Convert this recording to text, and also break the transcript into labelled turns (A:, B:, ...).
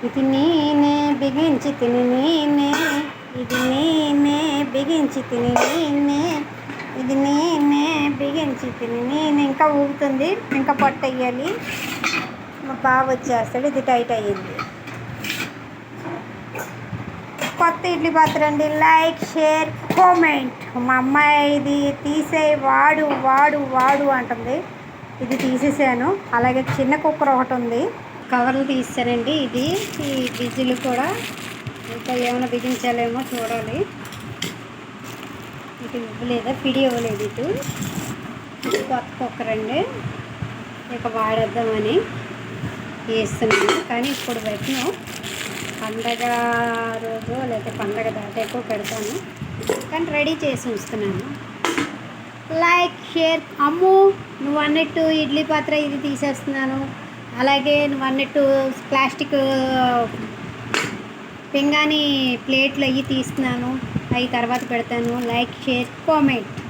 A: ఇది నేనే బిగించి తిని నేనే, ఇది నేనే బిగించి తిని నేనే, ఇది నేనే బిగించి తిని నేనే. ఇంకా ఊగుతుంది, ఇంకా పట్టు వేయాలి. మా బావ వచ్చేస్తాడు. ఇది టైట్ అయ్యింది. కొత్త ఇడ్లీ పాత్ర అండి. Like, share, comment. మా అమ్మాయి ఇది తీసే వాడు వాడు వాడు అంటుంది. ఇది తీసేసాను. అలాగే చిన్న కుక్కర్ ఒకటి ఉంది, కవర్లు తీస్తానండి. ఇది ఈ విజిల్ కూడా ఇంకా ఏమైనా బిగించాలేమో చూడాలి. ఇటు ఇవ్వలేదా, పిడి ఇవ్వలేదు. ఇటు కొత్త కుక్కర్ అండి. ఇక వాడేద్దామని వేస్తున్నాను. కానీ ఇప్పుడు పెట్టను, పండగ రోజు లేకపోతే పండగ దాటాకో పెడతాను. కానీ రెడీ చేసి ఉంచుతున్నాను. Like, share. అమ్ము నువ్వు అన్నట్టు ఇడ్లీ పాత్ర ఇది తీసేస్తున్నాను. అలాగే నువ్వు అన్నట్టు ప్లాస్టిక్ పింగాణి ప్లేట్లు అవి తీస్తున్నాను. అవి తర్వాత పెడతాను. Like, share, comment.